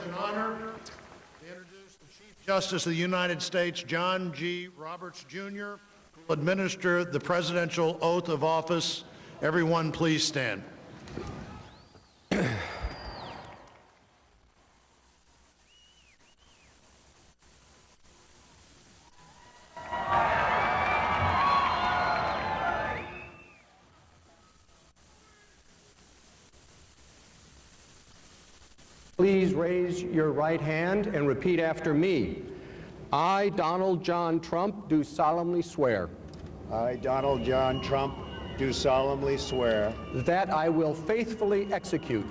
an honor to introduce the Chief Justice of the United States, John G. Roberts, Jr., who will administer the presidential oath of office. Everyone, please stand. Please raise your right hand and repeat after me. I, Donald John Trump, do solemnly swear I, Donald John Trump, do solemnly swear that I will faithfully execute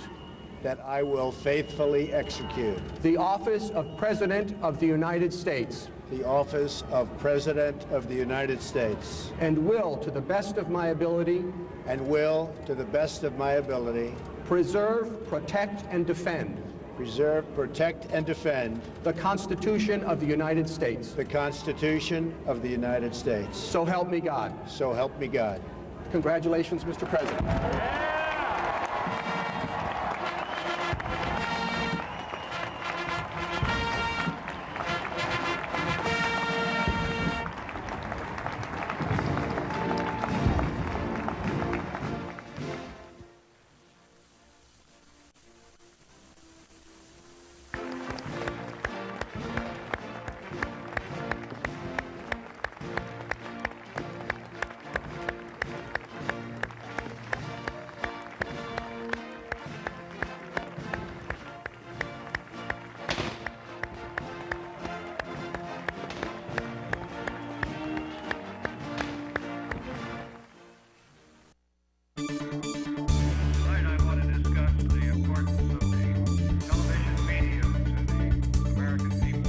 that I will faithfully execute the office of President of the United States the office of President of the United States and will, to the best of my ability, to the best of my ability, preserve, protect, and defend preserve, protect, and defend the Constitution of the United States. the Constitution of the United States. So help me God. So help me God. Congratulations, Mr. President. Tonight I want to discuss the importance of the television medium to the American people.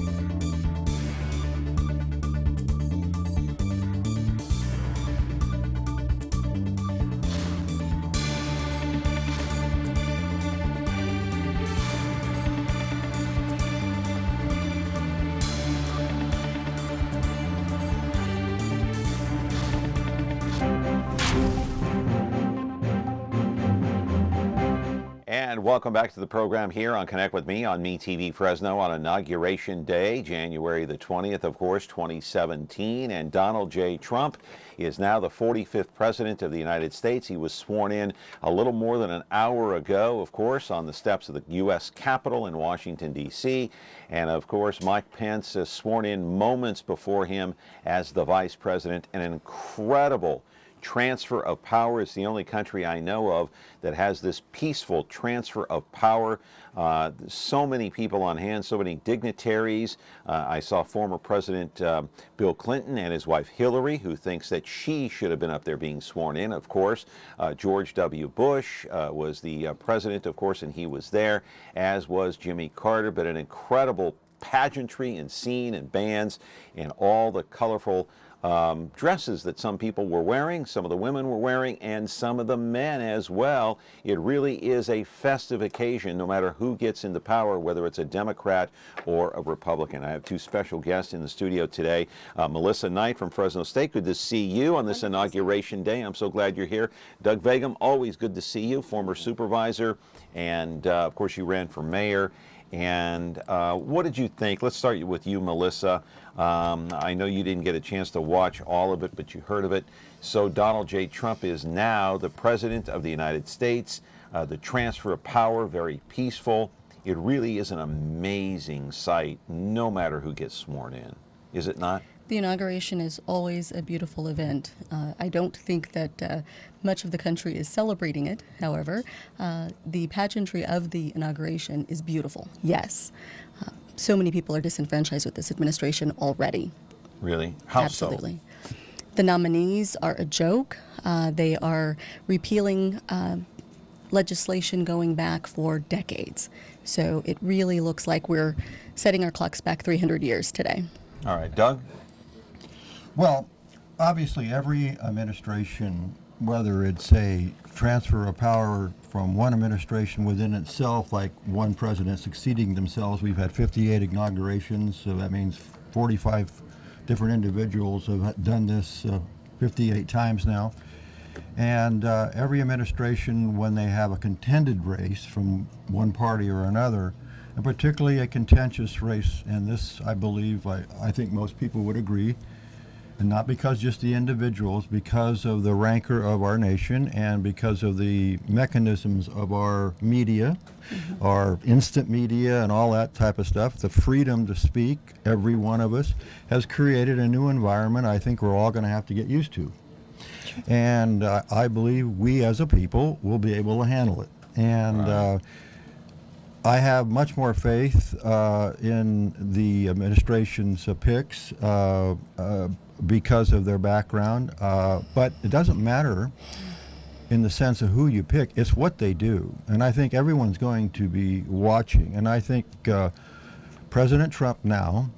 And welcome back to the program here on Connect with Me on MeTV Fresno on Inauguration Day, January the 20th, of course, 2017. And Donald J. Trump is now the 45th President of the United States. He was sworn in a little more than an hour ago, of course, on the steps of the U.S. Capitol in Washington, D.C. And, of course, Mike Pence is sworn in moments before him as the Vice President. An incredible transfer of power. It's the only country I know of that has this peaceful transfer of power. So many people on hand, so many dignitaries. I saw former President Bill Clinton and his wife Hillary, who thinks that she should have been up there being sworn in, of course. George W. Bush was the president, of course, and he was there, as was Jimmy Carter. But an incredible pageantry and scene and bands and all the colorful dresses that some people were wearing, some of the women were wearing, and some of the men as well. It really is a festive occasion, no matter who gets into power, whether it's a Democrat or a Republican. I have two special guests in the studio today. Melissa Knight from Fresno State, good to see you on this Inauguration Day. I'm so glad you're here. Doug Vagim, always good to see you, former supervisor, and of course you ran for mayor. And what did you think? Let's start with you, Melissa. I know you didn't get a chance to watch all of it, but you heard of it. So Donald J. Trump is now the President of the United States. The transfer of power, very peaceful. It really is an amazing sight, no matter who gets sworn in. Is it not? The inauguration is always a beautiful event. I don't think that much of the country is celebrating it, however. The pageantry of the inauguration is beautiful, yes. So many people are disenfranchised with this administration already. Really? How Absolutely. So? The nominees are a joke. They are repealing legislation going back for decades. So it really looks like we're setting our clocks back 300 years today. All right, Doug? Well, obviously every administration, whether it's a transfer of power from one administration within itself, like one president succeeding themselves, we've had 58 inaugurations, so that means 45 different individuals have done this 58 times now. And every administration, when they have a contended race from one party or another, and particularly a contentious race. And this, I believe, I think most people would agree, and not because just the individuals, because of the rancor of our nation and because of the mechanisms of our media, our instant media and all that type of stuff, the freedom to speak, every one of us, has created a new environment I think we're all going to have to get used to. And I believe we as a people will be able to handle it. And I have much more faith in the administration's picks because of their background, but it doesn't matter in the sense of who you pick, it's what they do. And I think everyone's going to be watching. And I think President Trump now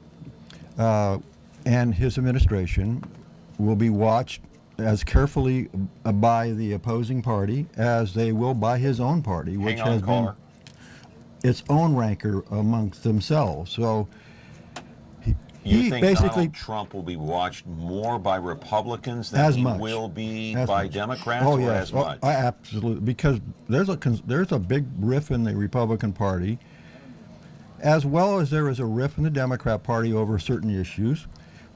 and his administration will be watched as carefully by the opposing party as they will by his own party, which Hang on, has caller. been its own rancor amongst themselves. So You he think basically Donald Trump will be watched more by Republicans as than he much will be as by much. Democrats, oh, or yes. as much? I absolutely, because there's a big riff in the Republican Party, as well as there is a riff in the Democrat Party over certain issues.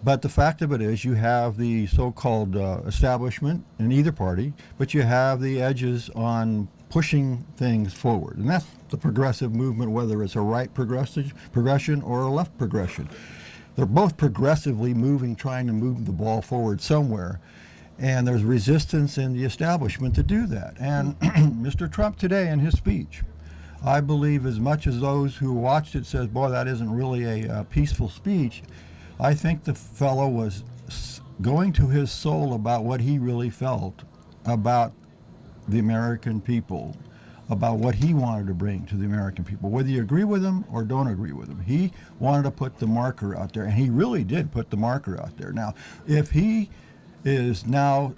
But the fact of it is, you have the so-called establishment in either party, but you have the edges on pushing things forward, and that's the progressive movement, whether it's a right progression or a left progression. They're both progressively moving, trying to move the ball forward somewhere. And there's resistance in the establishment to do that. And Mr. Trump today in his speech, I believe as much as those who watched it says, boy, that isn't really a peaceful speech, I think the fellow was going to his soul about what he really felt about the American people, about what he wanted to bring to the American people, whether you agree with him or don't agree with him. He wanted to put the marker out there, and he really did put the marker out there. Now, if he is now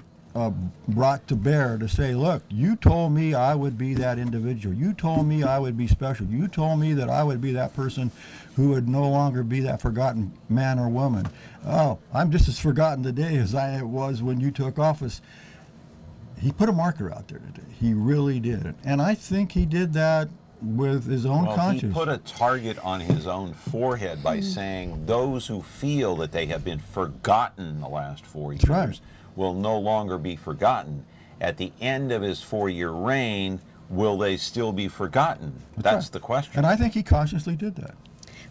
brought to bear to say, look, you told me I would be that individual. You told me I would be special. You told me that I would be that person who would no longer be that forgotten man or woman. Oh, I'm just as forgotten today as I was when you took office. He put a marker out there today. He really did. And I think he did that with his own conscience. He put a target on his own forehead by saying those who feel that they have been forgotten the last 4 years right. will no longer be forgotten. At the end of his 4-year reign, will they still be forgotten? That's right. the question. And I think he consciously did that.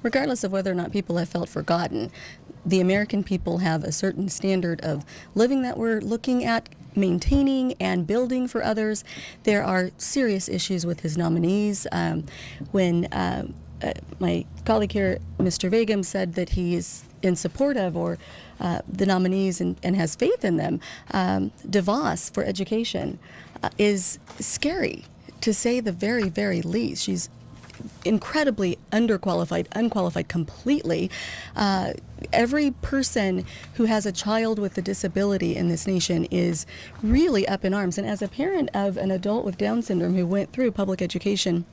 Regardless of whether or not people have felt forgotten, the American people have a certain standard of living that we're looking at maintaining and building for others. There are serious issues with his nominees. When my colleague here, Mr. Vagim, said that he's in support of or the nominees and has faith in them, DeVos for education is scary, to say the very, very least. She's incredibly unqualified completely. Every person who has a child with a disability in this nation is really up in arms. And as a parent of an adult with Down syndrome who went through public education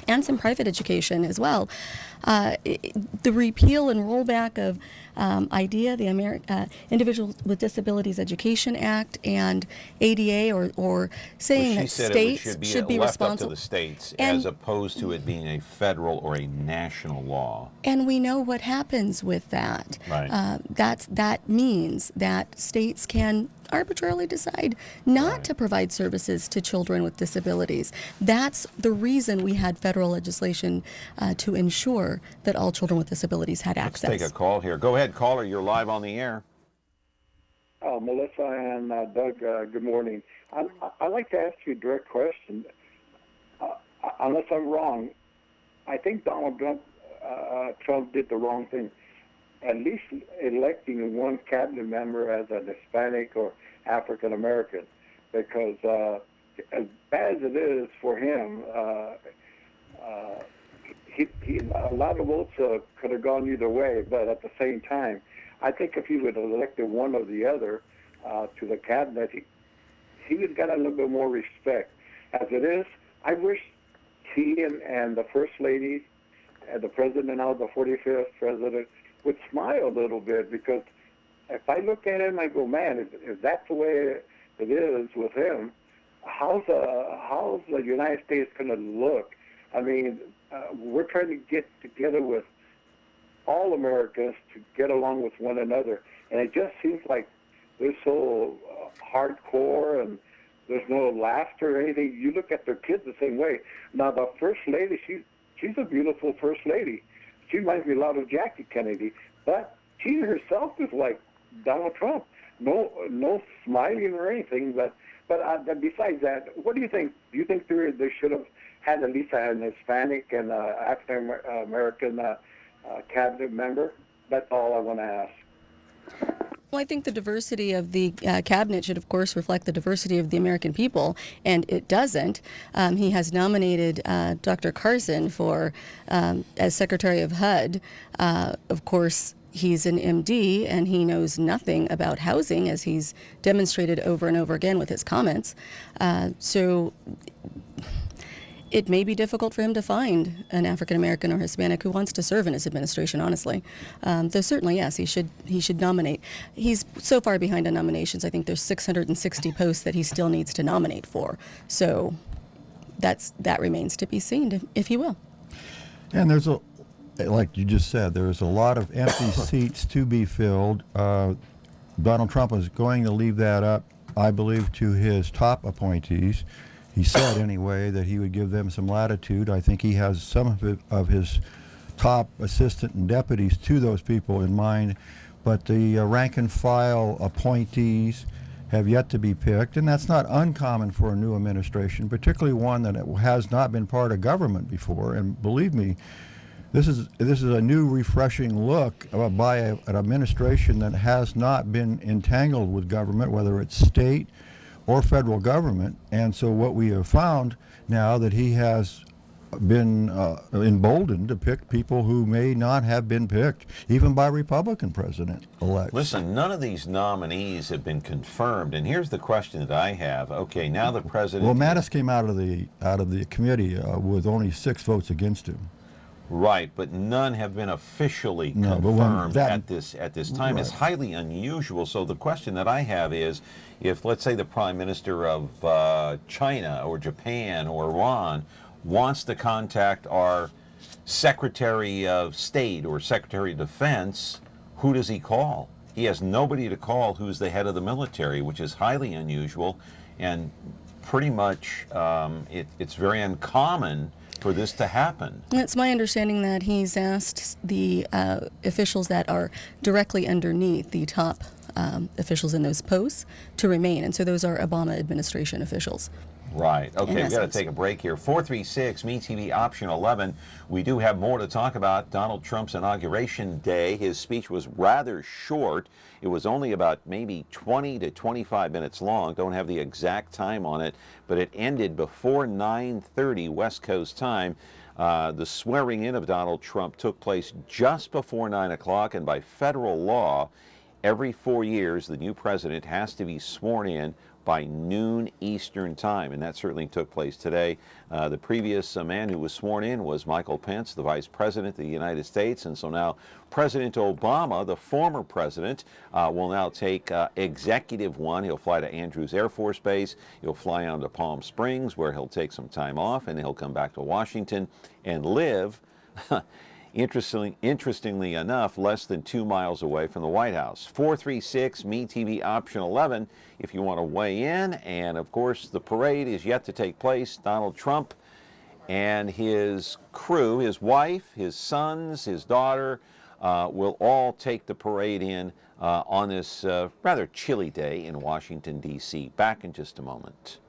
and some private education as well, the repeal and rollback of IDEA, the Individuals with Disabilities Education Act, and ADA, or saying that states should be left up to responsible. the states And- as opposed to it being a federal or a national law. And we know what happens with that. Right. That means that states can arbitrarily decide not to provide services to children with disabilities. That's the reason we had federal legislation to ensure that all children with disabilities had Let's access. take a call here. Go ahead, caller. You're live on the air. Melissa and Doug, good morning. I'd like to ask you a direct question. Unless I'm wrong, I think Donald Trump did the wrong thing. At least electing one cabinet member as a Hispanic or African American, because as bad as it is for him, a lot of votes could have gone either way. But at the same time, I think if he would have elected one or the other to the cabinet, he would have got a little bit more respect. As it is, I wish he and the First Lady and the President, now the 45th President, would smile a little bit, because if I look at him, I go, man, if that's the way it is with him, how's the United States going to look I mean, we're trying to get together with all Americans to get along with one another, and it just seems like they're so hardcore, and there's no laughter or anything. You look at their kids the same way. Now, the first lady, she's a beautiful first lady. She reminds me a lot of Jackie Kennedy, but she herself is like Donald Trump. No smiling or anything. But besides that, what do you think? Do you think they should have had at least an Hispanic and African American cabinet member? That's all I want to ask. Well, I think the diversity of the cabinet should, of course, reflect the diversity of the American people, and it doesn't. He has nominated Dr. Carson for as Secretary of HUD. Of course, he's an MD, and he knows nothing about housing, as he's demonstrated over and over again with his comments. So it may be difficult for him to find an African American or Hispanic who wants to serve in his administration, honestly. Though certainly, yes, he should nominate. He's so far behind on nominations. I think there's 660 posts that he still needs to nominate for. So that remains to be seen, if he will. And there's like you just said, there's a lot of empty seats to be filled. Donald Trump is going to leave that up, I believe, to his top appointees. He said anyway that he would give them some latitude. I think he has some of his top assistant and deputies to those people in mind, but the rank and file appointees have yet to be picked, and that's not uncommon for a new administration, particularly one that has not been part of government before. And believe me, this is a new, refreshing look by an administration that has not been entangled with government, whether it's state or federal government. And so what we have found now that he has been emboldened to pick people who may not have been picked, even by Republican president-elects. Listen, none of these nominees have been confirmed, and here's the question that I have. Okay, now the president... Well, Mattis came out of the committee with only 6 votes against him. Right, but none have been officially confirmed at this time. Right. It's highly unusual. So the question that I have is, if, let's say, the Prime Minister of China or Japan or Iran wants to contact our Secretary of State or Secretary of Defense, who does he call? He has nobody to call who's the head of the military, which is highly unusual, and pretty much it's very uncommon for this to happen. It's my understanding that he's asked the officials that are directly underneath the top officials in those posts to remain, and so those are Obama administration officials. Right. Okay, we've got to take a break here. 436 MeTV option 11. We do have more to talk about. Donald Trump's Inauguration Day. His speech was rather short. It was only about maybe 20 to 25 minutes long. Don't have the exact time on it, but it ended before 9:30 West Coast time. The swearing in of Donald Trump took place just before 9 o'clock, and by federal law, every 4 years, the new president has to be sworn in by noon Eastern time, and that certainly took place today. The previous man who was sworn in was Michael Pence, the Vice President of the United States, and so now President Obama, the former president, will now take Executive 1. He'll fly to Andrews Air Force Base. He'll fly on to Palm Springs, where he'll take some time off, and he'll come back to Washington and live interestingly enough, less than 2 miles away from the White House. 436 MeTV option 11 if you want to weigh in. And of course, the parade is yet to take place. Donald Trump and his crew, his wife, his sons, his daughter, will all take the parade in on this rather chilly day in Washington, D.C. Back in just a moment.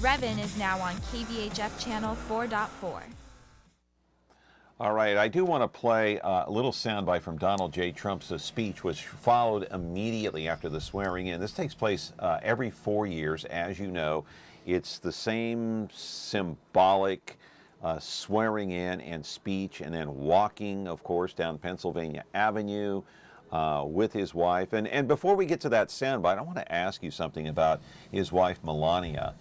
Revan is now on KVHF channel 4.4. All right, I do want to play a little soundbite from Donald J. Trump's speech, which followed immediately after the swearing in. This takes place every 4 years, as you know. It's the same symbolic swearing in and speech, and then walking, of course, down Pennsylvania Avenue with his wife. And before we get to that soundbite, I want to ask you something about his wife, Melania.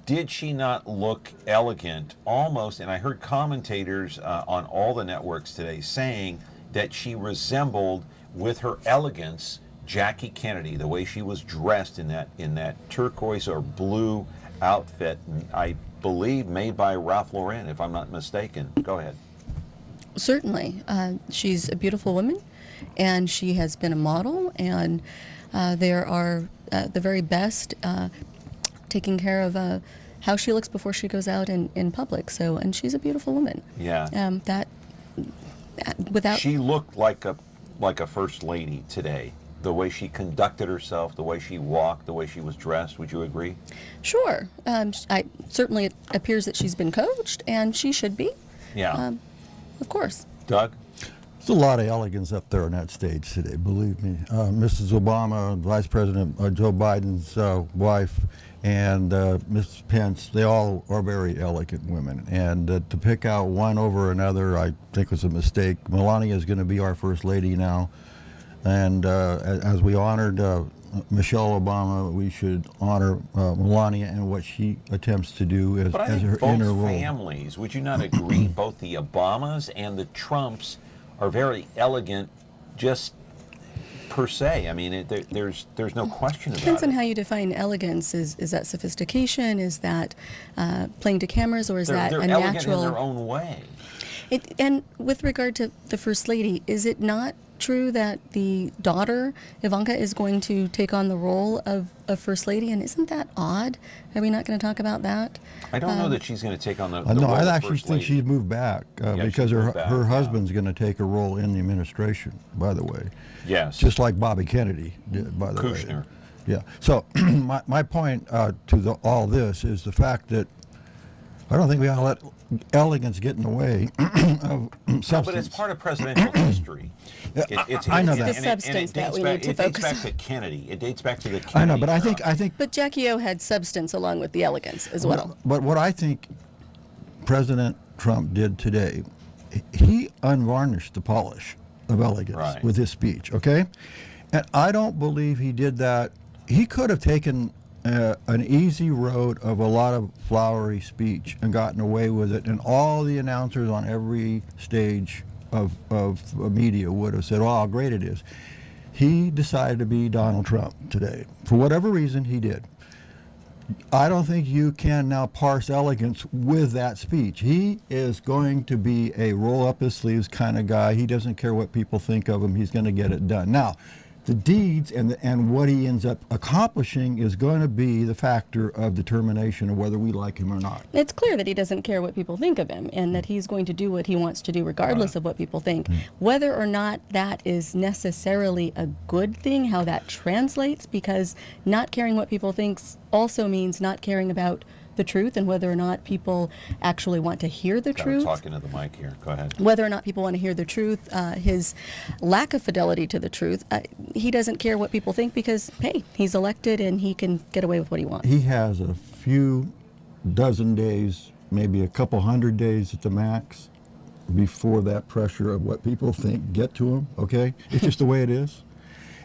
Did she not look elegant almost? And I heard commentators on all the networks today saying that she resembled, with her elegance, Jackie Kennedy, the way she was dressed in that turquoise or blue outfit, I believe made by Ralph Lauren, if I'm not mistaken. Go ahead. Certainly. She's a beautiful woman, and she has been a model, and there are the very best taking care of how she looks before she goes out in public. So, and she's a beautiful woman. Yeah. Without she looked like a first lady today. The way she conducted herself, the way she walked, the way she was dressed. Would you agree? Sure. Certainly it appears that she's been coached, and she should be. Yeah. Of course. Doug? There's a lot of elegance up there on that stage today, believe me. Mrs. Obama, Vice President Joe Biden's wife, and Mrs. Pence, they all are very elegant women. And to pick out one over another, I think was a mistake. Melania is going to be our First Lady now. And as we honored Michelle Obama, we should honor Melania and what she attempts to do as her inner role. Both families, would you not agree, both the Obamas and the Trumps are very elegant, just per se. I mean, there's no question about it. Depends on how you define elegance. Is that sophistication? Is that playing to cameras, or is that a elegant natural? in their own way. And with regard to the First Lady, is it not true that the daughter, Ivanka, is going to take on the role of First Lady? And isn't that odd? Are we not going to talk about that? I don't know that she's going to take on the no, role I of actually First think Lady. she's moved back because her husband's going to take a role in the administration, by the way. Yes. Just like Bobby Kennedy did, by the Kushner. way. Yeah. So my point to all this is the fact that I don't think we ought to let elegance get in the way of substance. No, but it's part of presidential history. I know that. It's the substance that we need to focus on. It dates back to Kennedy. It dates back to the Kennedy I know, but I era. think. But Jackie O had substance along with the elegance as well. But what I think President Trump did today, he unvarnished the polish of elegance with his speech, okay? And I don't believe he did that. He could have taken an easy road of a lot of flowery speech and gotten away with it, and all the announcers on every stage of media would have said, oh, how great it is. He decided to be Donald Trump today. For whatever reason, he did. I don't think you can now parse elegance with that speech. He is going to be a roll-up-his-sleeves kind of guy. He doesn't care what people think of him. He's going to get it done. Now, the deeds and what he ends up accomplishing is going to be the factor of determination of whether we like him or not. It's clear that he doesn't care what people think of him, and that he's going to do what he wants to do regardless of what people think. Whether or not that is necessarily a good thing, how that translates, because not caring what people think also means not caring about the truth and whether or not people actually want to hear the truth. Talking to the mic here. Go ahead. Whether or not people want to hear the truth, his lack of fidelity to the truth, he doesn't care what people think because, hey, he's elected and he can get away with what he wants. He has a few dozen days, maybe a couple hundred days at the max, before that pressure of what people think get to him, okay? It's just the way it is.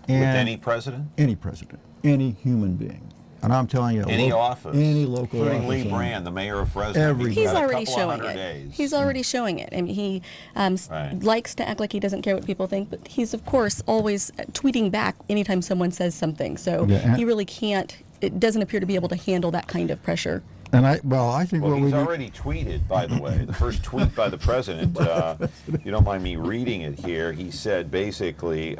And with any president? Any president, any human being. And I'm telling you, any office, any local including office, Lee Brand, the mayor of Fresno, he's already showing it. Days. He's already showing it. I mean, he likes to act like he doesn't care what people think, but he's of course always tweeting back anytime someone says something. So he really can't. It doesn't appear to be able to handle that kind of pressure. And I think what he's already tweeted, by the way, the first tweet by the president. If you don't mind me reading it here, he said basically,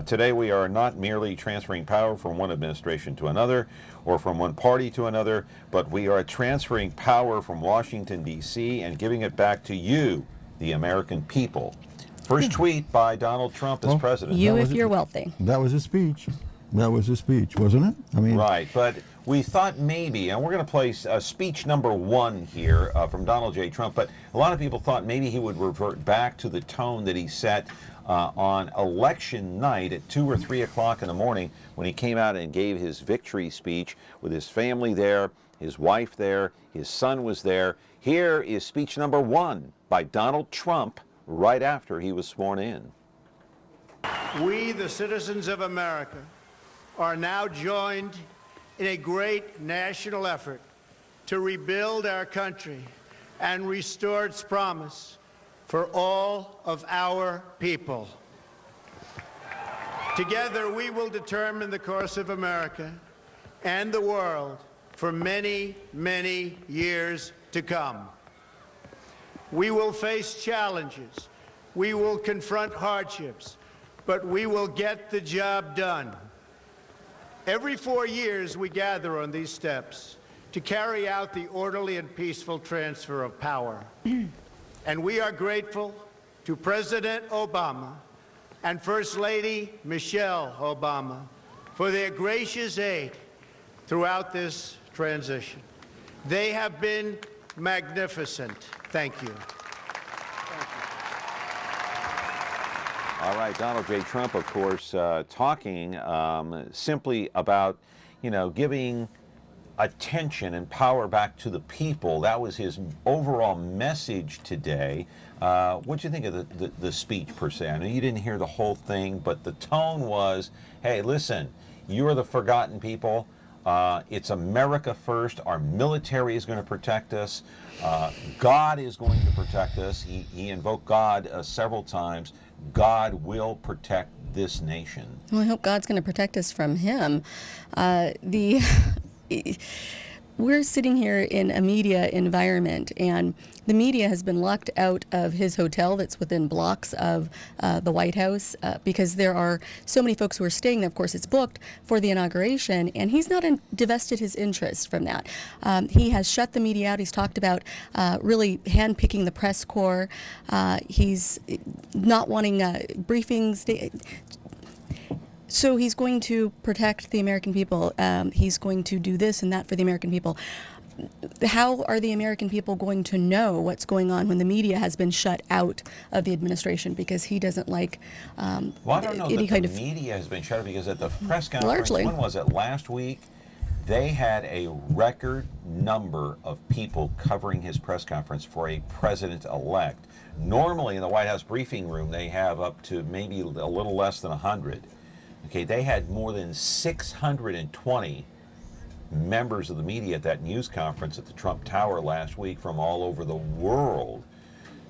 today we are not merely transferring power from one administration to another or from one party to another, but we are transferring power from Washington, D.C. and giving it back to you, the American people. First tweet by Donald Trump as president. You if you're wealthy. That was his speech. That was his speech, wasn't it? I mean, right, but we thought maybe, and we're going to play speech number 1 here from Donald J. Trump, but a lot of people thought maybe he would revert back to the tone that he set on election night at 2 or 3 o'clock in the morning when he came out and gave his victory speech with his family there, his wife there, his son was there. Here is speech number 1 by Donald Trump right after he was sworn in. We, the citizens of America, are now joined in a great national effort to rebuild our country and restore its promise for all of our people. Together, we will determine the course of America and the world for many, many years to come. We will face challenges. We will confront hardships, but we will get the job done. Every 4 years, we gather on these steps to carry out the orderly and peaceful transfer of power. And we are grateful to President Obama and First Lady Michelle Obama for their gracious aid throughout this transition. They have been magnificent. Thank you. All right, Donald J. Trump, of course, talking simply about, giving attention and power back to the people. That was his overall message today. What do you think of the speech per se? I know you didn't hear the whole thing, but the tone was, hey, listen, you are the forgotten people. It's America first. Our military is going to protect us. God is going to protect us. He invoked God several times. God will protect this nation. Well, I hope God's going to protect us from him. We're sitting here in a media environment, and the media has been locked out of his hotel that's within blocks of the White House because there are so many folks who are staying there. Of course, it's booked for the inauguration, and he's not divested his interest from that. He has shut the media out. He's talked about really handpicking the press corps. He's not wanting briefings. So he's going to protect the American people. He's going to do this and that for the American people. How are the American people going to know what's going on when the media has been shut out of the administration because he doesn't like well, I don't know any that kind the of media has been shut out because at the press conference, largely. When was it, last week? They had a record number of people covering his press conference for a president-elect. Normally in the White House briefing room, they have up to maybe a little less than 100. Okay, they had more than 620 members of the media at that news conference at the Trump Tower last week from all over the world.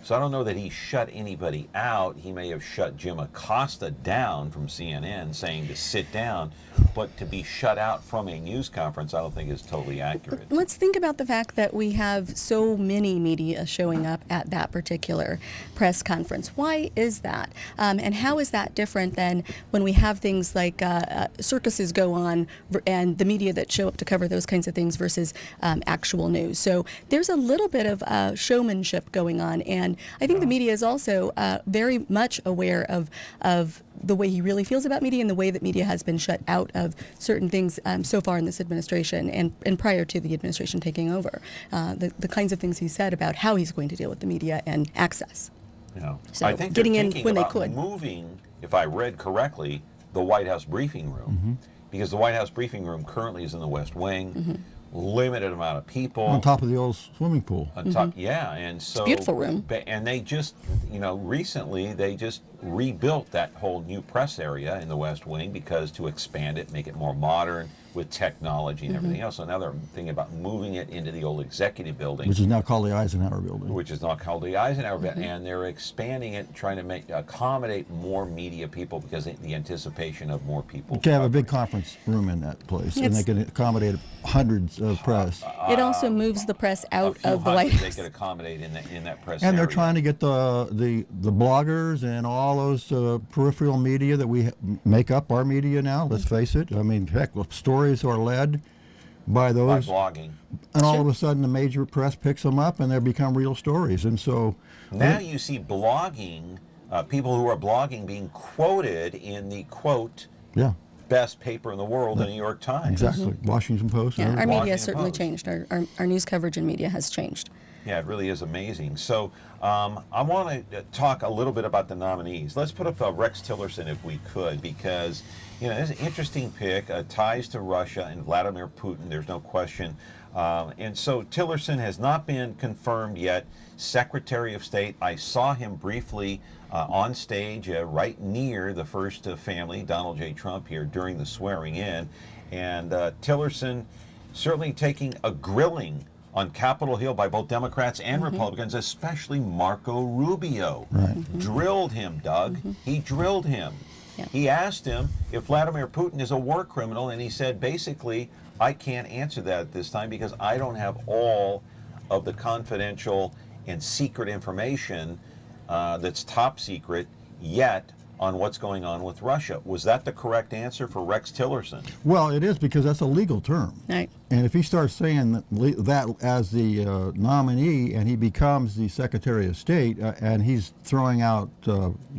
So I don't know that he shut anybody out. He may have shut Jim Acosta down from CNN saying to sit down, but to be shut out from a news conference I don't think is totally accurate. Let's think about the fact that we have so many media showing up at that particular press conference. Why is that? And how is that different than when we have things like circuses go on and the media that show up to cover those kinds of things versus actual news? So there's a little bit of showmanship going on, and I think the media is also very much aware of the way he really feels about media and the way that media has been shut out of certain things so far in this administration and prior to the administration taking over. The kinds of things he said about how he's going to deal with the media and access. So I think getting they're in thinking when they about could. moving, if I read correctly, the White House briefing room. Because the White House briefing room currently is in the West Wing. Limited amount of people on top of the old swimming pool. On top, yeah, and so it's a beautiful room. And they just, recently they just rebuilt that whole new press area in the West Wing because to expand it, make it more modern with technology and everything else. So now they're thinking about moving it into the old executive building, Which is now called the Eisenhower Building. Which is now called the Eisenhower Building, and they're expanding it, trying to accommodate more media people because of the anticipation of more people. You can have a big conference room in that place, and they can accommodate hundreds of press. It also moves the press out of the White House. They could accommodate in that press And area. they're trying to get the bloggers and all those peripheral media that we make up our media now. Let's face it. I mean, heck, stories are led by those. By blogging. And all of a sudden, the major press picks them up, and they become real stories. And so now you see blogging, people who are blogging being quoted in the quote. Yeah. best paper in the world, the New York Times. Exactly. Washington Post. Yeah, our everything. media has certainly Post. changed. Our news coverage and media has changed. Yeah, it really is amazing. So I want to talk a little bit about the nominees. Let's put up Rex Tillerson if we could, because it's an interesting pick. Ties to Russia and Vladimir Putin, there's no question. And so Tillerson has not been confirmed yet. Secretary of State, I saw him briefly on stage right near the first family, Donald J. Trump, here during the swearing in. And Tillerson certainly taking a grilling on Capitol Hill by both Democrats and Republicans, especially Marco Rubio. Right. Drilled him, Doug. He drilled him. Yeah. He asked him if Vladimir Putin is a war criminal, and he said, basically, I can't answer that at this time because I don't have all of the confidential and secret information that's top secret yet on what's going on with Russia. Was that the correct answer for Rex Tillerson? Well, it is, because that's a legal term. Right. And if he starts saying that as the nominee and he becomes the Secretary of State and he's throwing out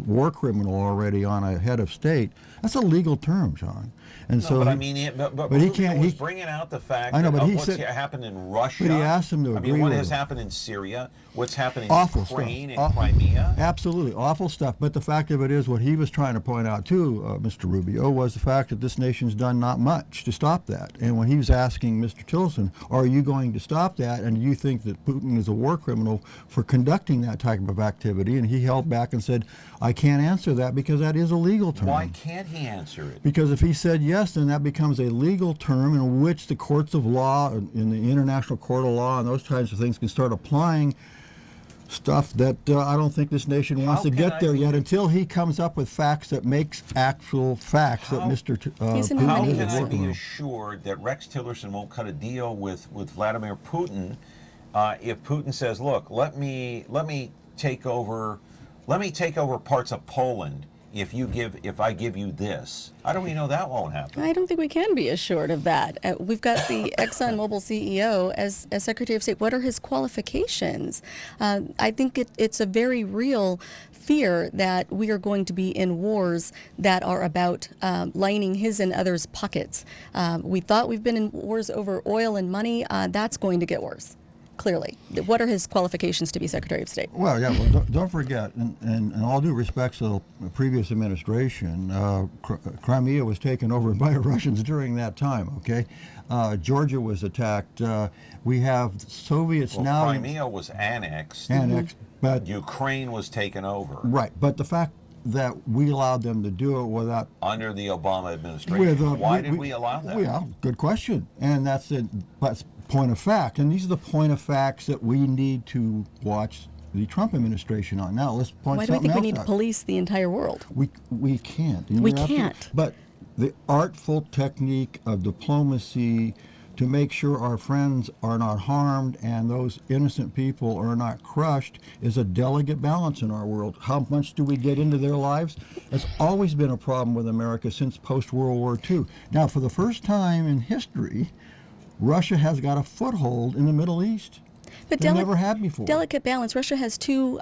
war criminal already on a head of state, that's a legal term, John. And No, but I mean, but he Rubio can't. was bringing out the fact I know, of but he what's said- happened in Russia. but he asked him to I agree mean, what with has him. happened in Syria, what's happening in Awful Ukraine stuff. and Crimea. Absolutely, awful stuff. But the fact of it is, what he was trying to point out too, Mr. Rubio, was the fact that this nation's done not much to stop that. And when he was asking Mr. Tillerson, are you going to stop that? And do you think that Putin is a war criminal for conducting that type of activity? And he held back and said, I can't answer that because that is a legal term. Why can't he answer it? Because if he said yes, then that becomes a legal term in which the courts of law, in the International Court of Law, and those types of things can start applying stuff that I don't think this nation wants to can get I- there yet until he comes up with facts that makes actual facts that How- Mr. He's in Putin How many is can a I war be criminal. assured that Rex Tillerson won't cut a deal with Vladimir Putin if Putin says, "Look, let me take over parts of Poland if I give you this"? How do we know that won't happen? I don't think we can be assured of that. We've got the ExxonMobil CEO as Secretary of State. What are his qualifications? I think it's a very real fear that we are going to be in wars that are about lining his and others' pockets. We thought we've been in wars over oil and money. That's going to get worse. Clearly. What are his qualifications to be Secretary of State? Well, yeah, well, don't forget, and in all due respects to the previous administration, Crimea was taken over by Russians during that time, okay? Georgia was attacked. We have Soviets Well, now... Crimea was annexed. But Ukraine was taken over right, but the fact that we allowed them to do it without... under the Obama administration. Why did we allow that? Well, good question. And that's point of fact. And these are the point of facts that we need to watch the Trump administration on. Now, let's point Why do we something think we else need to out. police the entire world? We can't. We You're absolutely- can't. But the artful technique of diplomacy to make sure our friends are not harmed and those innocent people are not crushed is a delicate balance in our world. How much do we get into their lives? It's always been a problem with America since post-World War II. Now, for the first time in history, Russia has got a foothold in the Middle East. But They never had before. Delicate balance. Russia has 2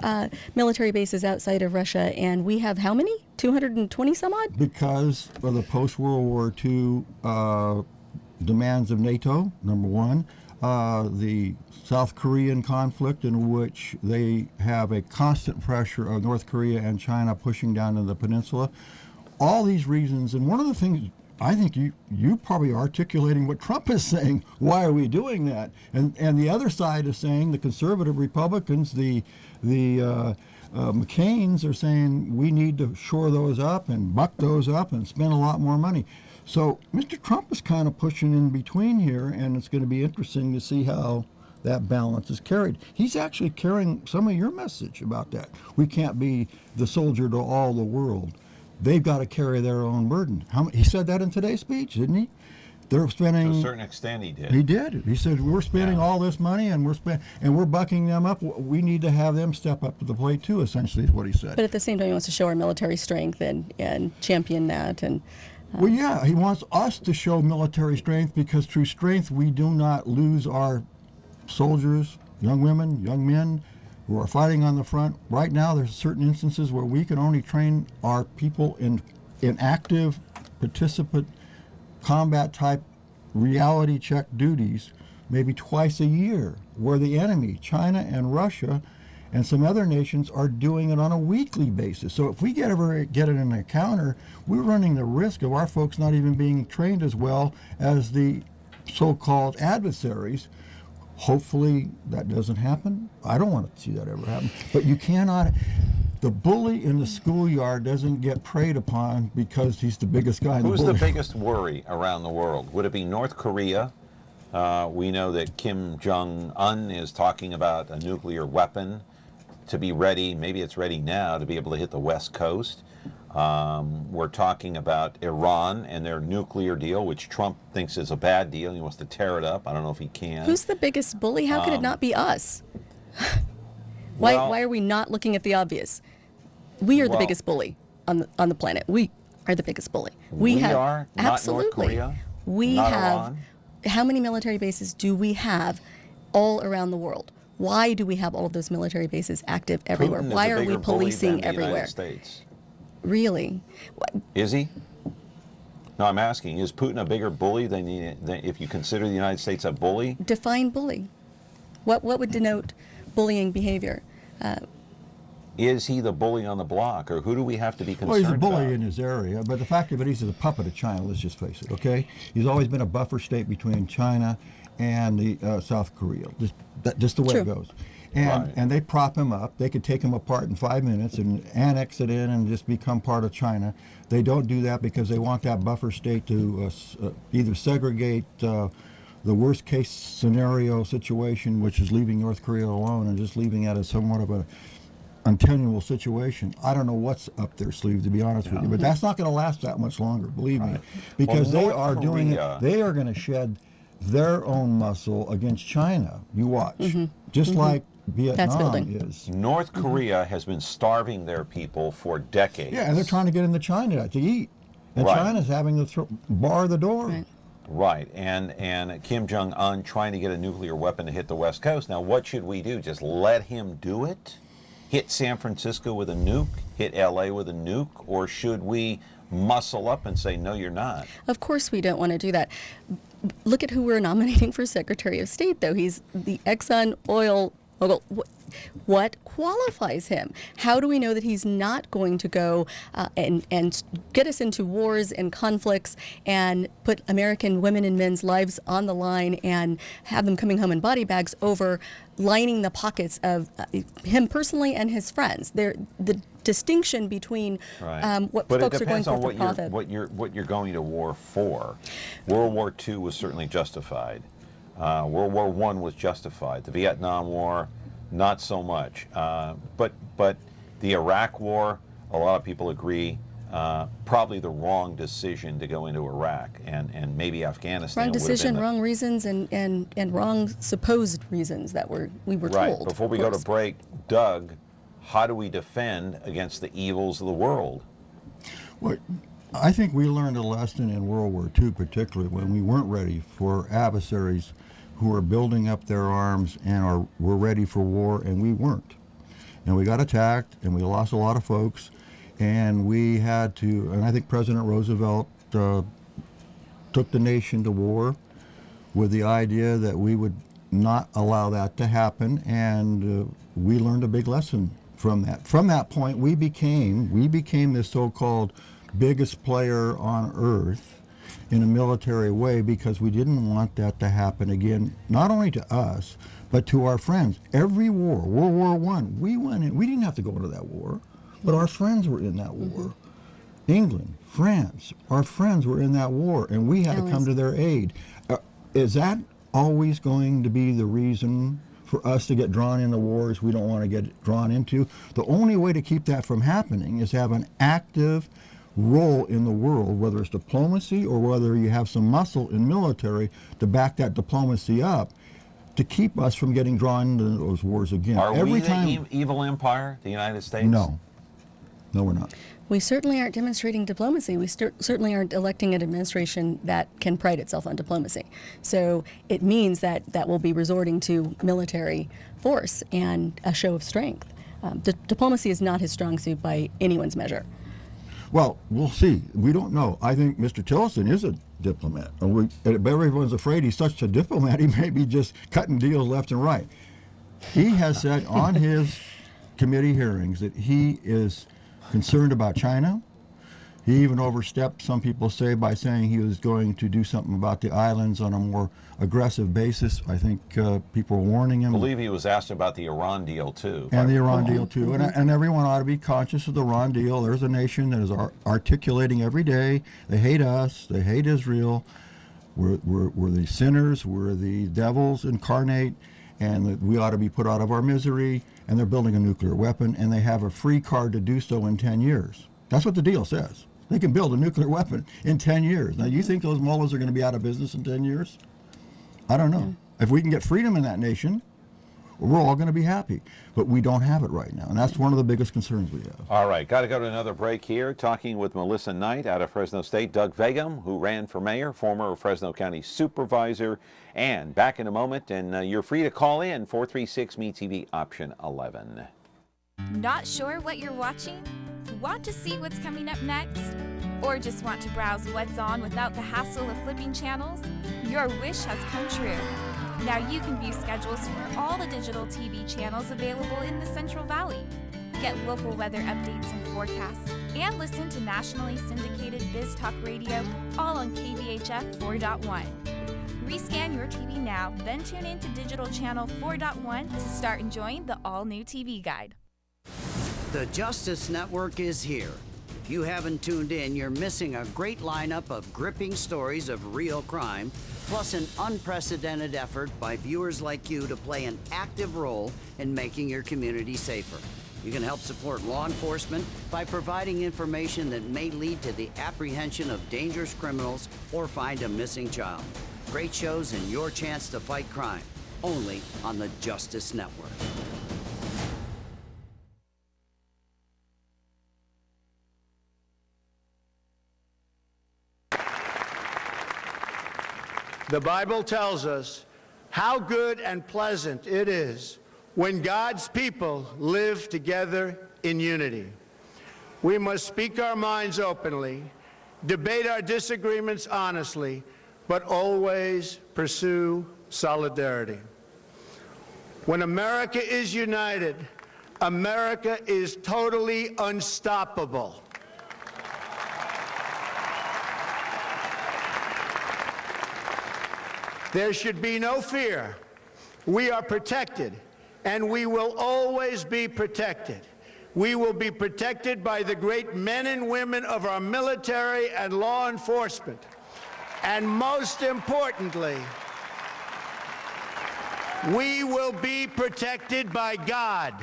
military bases outside of Russia, and we have how many? 220 some odd? Because of the post-World War II demands of NATO, number one, the South Korean conflict in which they have a constant pressure of North Korea and China pushing down to the peninsula. All these reasons, and one of the things I think you probably are articulating what Trump is saying. Why are we doing that? And the other side is saying, the conservative Republicans, the McCains are saying we need to shore those up and buck those up and spend a lot more money. So Mr. Trump is kind of pushing in between here, and it's going to be interesting to see how that balance is carried. He's actually carrying some of your message about that. We can't be the soldier to all the world. They've got to carry their own burden. He said that in today's speech, didn't he? They're spending. To a certain extent, he did. He did. He said we're spending all this money and we're bucking them up. We need to have them step up to the plate too. Essentially, is what he said. But at the same time, he wants to show our military strength and champion that. And well, yeah, he wants us to show military strength because through strength we do not lose our soldiers, young women, young men who are fighting on the front. Right now, there's certain instances where we can only train our people in active participant combat type reality check duties maybe twice a year, where the enemy, China and Russia and some other nations, are doing it on a weekly basis. So if we ever get it in a encounter, we're running the risk of our folks not even being trained as well as the so-called adversaries. Hopefully that doesn't happen. I don't want to see that ever happen. But you cannot, the bully in the schoolyard doesn't get preyed upon because he's the biggest guy in the Who's bully. the biggest worry around the world? Would it be North Korea? We know that Kim Jong-un is talking about a nuclear weapon to be ready. Maybe it's ready now to be able to hit the West Coast. We're talking about Iran and their nuclear deal, which Trump thinks is a bad deal. He wants to tear it up. I don't know if he can. Who's the biggest bully? How could it not be us? Why are we not looking at the obvious? We are the biggest bully on the planet. We are the biggest bully. We have, are, not absolutely. North Korea, We not have. Iran. How many military bases do we have all around the world? Why do we have all of those military bases active everywhere? Putin is Why a are we bigger bully policing than the everywhere? United States. Really? Is he? No, I'm asking, is Putin a bigger bully than if you consider the United States a bully? Define bully. What would denote bullying behavior? Is he the bully on the block, or who do we have to be concerned Well, he's a bully about? in his area, but the fact of it, he's a puppet of China, let's just face it, okay? He's always been a buffer state between China and the South Korea, just the way True. it goes. And, Right. and they prop him up. They could take him apart in 5 minutes and annex it in and just become part of China. They don't do that because they want that buffer state to either segregate the worst case scenario situation, which is leaving North Korea alone and just leaving it as somewhat of a untenable situation. I don't know what's up their sleeve, to be honest with you, but that's not going to last that much longer, believe me, because Well, they North are doing Korea- it. They are going to shed their own muscle against China. You watch, just like Vietnam building. is. North Korea has been starving their people for decades. Yeah, and they're trying to get into China to eat, and Right. China's having to bar the door. Right. Right, and Kim Jong-un trying to get a nuclear weapon to hit the West Coast. Now, what should we do? Just let him do it? Hit San Francisco with a nuke? Hit LA with a nuke? Or should we muscle up and say, no, you're not? Of course we don't want to do that. Look at who we're nominating for Secretary of State, though. He's the Exxon oil mogul. What qualifies him? How do we know that he's not going to go and get us into wars and conflicts and put American women and men's lives on the line and have them coming home in body bags over lining the pockets of him personally and his friends? The distinction between what But folks it are going depends for on profit. what you're going to war for. World War II was certainly justified. World War I was justified. The Vietnam War, not so much. But the Iraq War, a lot of people agree, probably the wrong decision to go into Iraq, and maybe Afghanistan. Wrong would have decision, been wrong reasons, and wrong supposed reasons that we were right. told. Before we go to break, Doug, how do we defend against the evils of the world? Well, I think we learned a lesson in World War II, particularly when we weren't ready for adversaries who were building up their arms and were ready for war, and we weren't. And we got attacked, and we lost a lot of folks, and we had to, and I think President Roosevelt took the nation to war with the idea that we would not allow that to happen, and we learned a big lesson from that. From that point, we became the so-called biggest player on earth in a military way, because we didn't want that to happen again, not only to us, but to our friends. Every war, World War I, we went in, we didn't have to go into that war, but our friends were in that war. England, France, our friends were in that war, and we had to come to their aid. Is that always going to be the reason for us to get drawn into wars we don't want to get drawn into? The only way to keep that from happening is to have an active role in the world, whether it's diplomacy or whether you have some muscle in military to back that diplomacy up, to keep us from getting drawn into those wars again. Are Every we time, the evil empire, the United States? No, we're not. We certainly aren't demonstrating diplomacy. We certainly aren't electing an administration that can pride itself on diplomacy. So it means that we'll be resorting to military force and a show of strength. Diplomacy is not his strong suit by anyone's measure. Well, we'll see. We don't know. I think Mr. Tillerson is a diplomat. Everyone's afraid he's such a diplomat, he may be just cutting deals left and right. He has said on his committee hearings that he is concerned about China. He even overstepped, some people say, by saying he was going to do something about the islands on a more aggressive basis. I think people were warning him. I believe he was asked about the Iran deal, too. And the Iran deal, too. And everyone ought to be conscious of the Iran deal. There's a nation that is articulating every day. They hate us. They hate Israel. We're the sinners. We're the devils incarnate. And that we ought to be put out of our misery. And they're building a nuclear weapon. And they have a free card to do so in 10 years. That's what the deal says. They can build a nuclear weapon in 10 years. Now, you think those mullahs are going to be out of business in 10 years? I don't know. If we can get freedom in that nation, we're all going to be happy. But we don't have it right now, and that's one of the biggest concerns we have. All right, got to go to another break here. Talking with Melissa Knight out of Fresno State, Doug Vagim, who ran for mayor, former Fresno County supervisor, and back in a moment. And you're free to call in 436-MeTV, option 11. Not sure what you're watching? Want to see what's coming up next? Or just want to browse what's on without the hassle of flipping channels? Your wish has come true. Now you can view schedules for all the digital TV channels available in the Central Valley. Get local weather updates and forecasts, and listen to nationally syndicated Biz Talk Radio, all on KVHF 4.1. Rescan your TV now, then tune in to digital channel 4.1 to start enjoying the all-new TV guide. The Justice Network is here. If you haven't tuned in, you're missing a great lineup of gripping stories of real crime, plus an unprecedented effort by viewers like you to play an active role in making your community safer. You can help support law enforcement by providing information that may lead to the apprehension of dangerous criminals or find a missing child. Great shows and your chance to fight crime, only on the Justice Network. The Bible tells us how good and pleasant it is when God's people live together in unity. We must speak our minds openly, debate our disagreements honestly, but always pursue solidarity. When America is united, America is totally unstoppable. There should be no fear. We are protected, and we will always be protected. We will be protected by the great men and women of our military and law enforcement. And most importantly, we will be protected by God.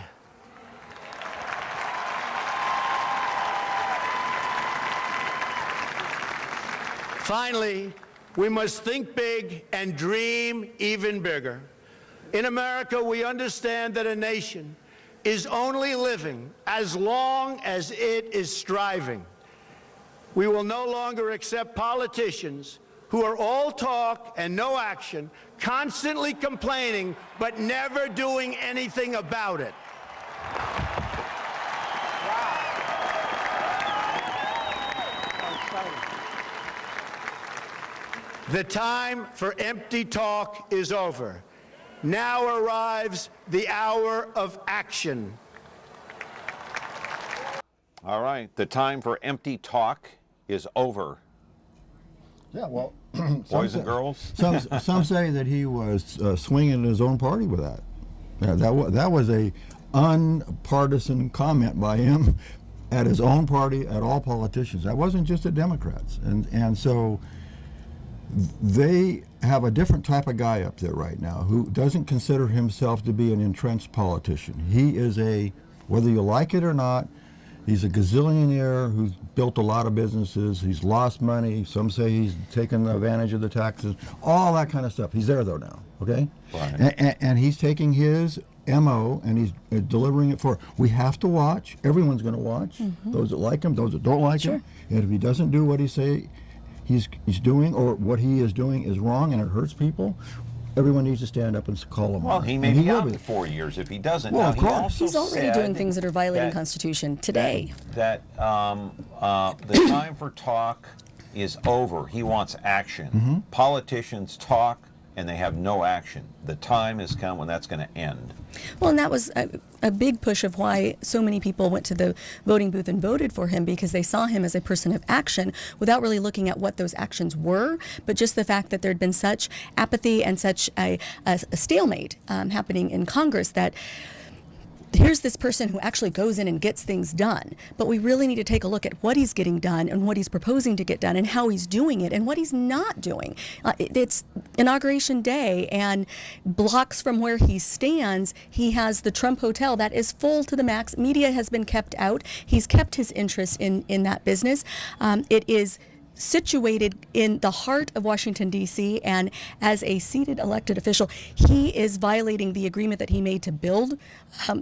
Finally, we must think big and dream even bigger. In America, we understand that a nation is only living as long as it is striving. We will no longer accept politicians who are all talk and no action, constantly complaining, but never doing anything about it. The time for empty talk is over. Now arrives the hour of action. All right, the time for empty talk is over. Yeah, well, boys and girls. Some say that he was swinging his own party with that. Yeah, that was a unpartisan comment by him at his own party, at all politicians. That wasn't just at Democrats, and so they have a different type of guy up there right now who doesn't consider himself to be an entrenched politician. He is whether you like it or not, he's a gazillionaire who's built a lot of businesses. He's lost money. Some say he's taken advantage of the taxes, all that kind of stuff. He's there though now, okay? Right. And he's taking his MO and he's delivering it for. We have to watch. Everyone's going to watch. Mm-hmm. Those that like him, those that don't like him. And if he doesn't do what he say he's doing, or what he is doing is wrong and it hurts people, everyone needs to stand up and call him Well, on it. he may And be will out be. in 4 years if he doesn't. Well, Now, of he course. also He's already said doing things that are violating that- the Constitution today. That the time for talk is over. He wants action. Politicians talk and they have no action. The time has come when that's going to end. Well, and that was a big push of why so many people went to the voting booth and voted for him, because they saw him as a person of action without really looking at what those actions were, but just the fact that there had been such apathy and such a stalemate happening in Congress that here's this person who actually goes in and gets things done, but we really need to take a look at what he's getting done and what he's proposing to get done and how he's doing it and what he's not doing. It's Inauguration Day, and blocks from where he stands, he has the Trump Hotel that is full to the max. Media has been kept out. He's kept his interest in that business. It is situated in the heart of Washington, D.C., and as a seated elected official, he is violating the agreement that he made to build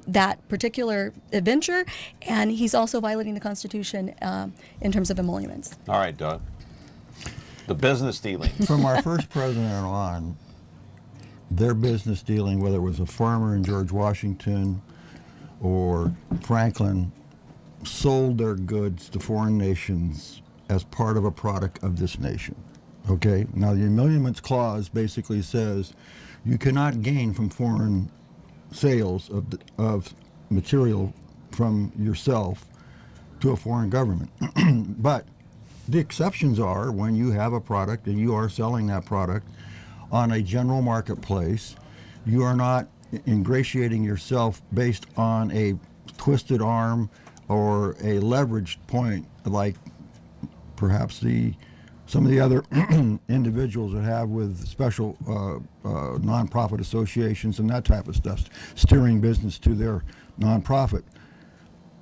that particular venture, and he's also violating the Constitution in terms of emoluments. All right, Doug. The business dealing. From our first president on, their business dealing, whether it was a farmer in George Washington or Franklin, sold their goods to foreign nations as part of a product of this nation. Okay? Now, the emoluments clause basically says you cannot gain from foreign sales of material from yourself to a foreign government. But the exceptions are when you have a product and you are selling that product on a general marketplace, you are not ingratiating yourself based on a twisted arm or a leveraged point like perhaps some of the other individuals that have with special nonprofit associations and that type of stuff, steering business to their nonprofit.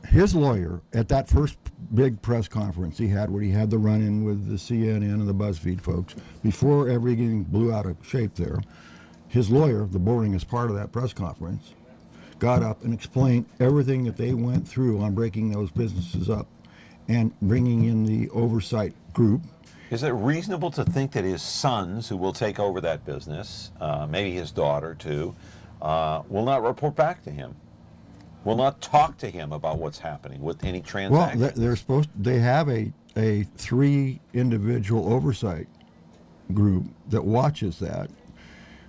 His lawyer, at that first big press conference he had, where he had the run-in with the CNN and the BuzzFeed folks, before everything blew out of shape there, his lawyer, the boringest part of that press conference, got up and explained everything that they went through on breaking those businesses up and bringing in the oversight group. Is it reasonable to think that his sons, who will take over that business, maybe his daughter too, will not report back to him? Will not talk to him about what's happening with any transaction? Well, they have a 3 individual oversight group that watches that.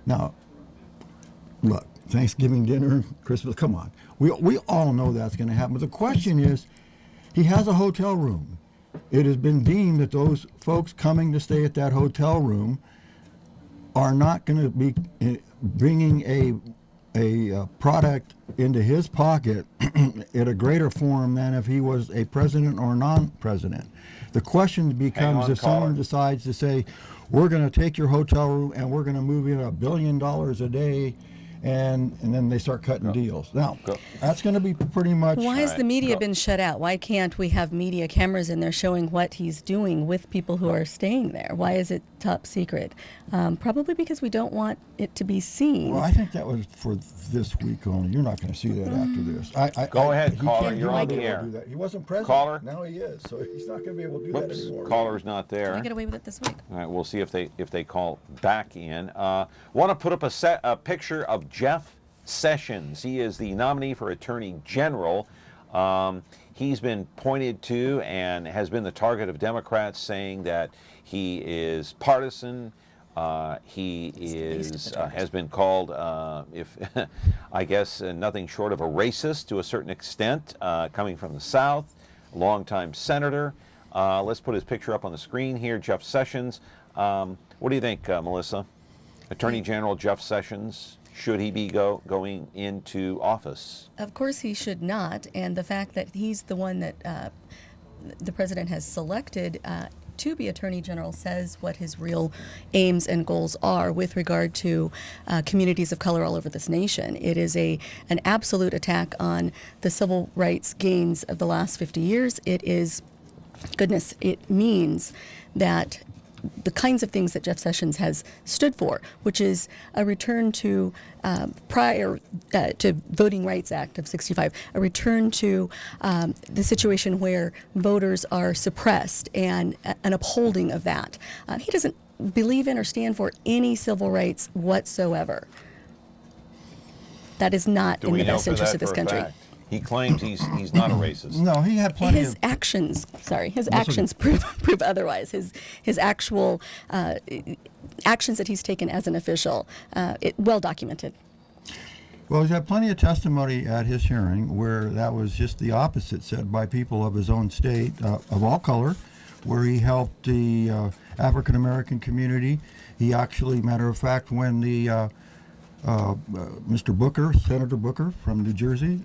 Now, look, Thanksgiving dinner, Christmas, come on. We all know that's going to happen. But the question is, he has a hotel room. It has been deemed that those folks coming to stay at that hotel room are not going to be bringing a product into his pocket in a greater form than if he was a president or non-president. The question becomes, if someone decides to say, we're going to take your hotel room and we're going to move in $1 billion a day, and then they start cutting deals. Now, that's going to be pretty much... Why has the media been shut out? Why can't we have media cameras in there showing what he's doing with people who are staying there? Why is it top secret? Probably because we don't want it to be seen. Well, I think that was for this week only. You're not going to see that after this. Go ahead, he caller. can't You're be on able the to air. do that. He wasn't president. Caller? Now he is, so he's not going to be able to do that anymore. Caller's not there. I get away with it this week. All right, we'll see if they call back in. Want to put up a picture of Jeff Sessions. He is the nominee for Attorney General. He's been pointed to and has been the target of Democrats, saying that he is partisan. He has been called, I guess, nothing short of a racist to a certain extent, coming from the South, longtime senator. Let's put his picture up on the screen here, Jeff Sessions. What do you think, Melissa? Attorney General Jeff Sessions, should he be going into office? Of course he should not, and the fact that he's the one that the president has selected to be Attorney General says what his real aims and goals are with regard to communities of color all over this nation. It is an absolute attack on the civil rights gains of the last 50 years. It is, goodness, it means that the kinds of things that Jeff Sessions has stood for, which is a return to prior to Voting Rights Act of '65, a return to the situation where voters are suppressed and an upholding of that. He doesn't believe in or stand for any civil rights whatsoever. That is not Do in we the know best for interest that of this for a country. fact? He claims he's not a racist. No, he had plenty His of... actions, his okay. actions prove otherwise. His actual actions that he's taken as an official, well documented. Well, he's had plenty of testimony at his hearing where that was just the opposite said by people of his own state, of all color, where he helped the African American community. He actually, matter of fact, when the Mr. Booker, Senator Booker from New Jersey,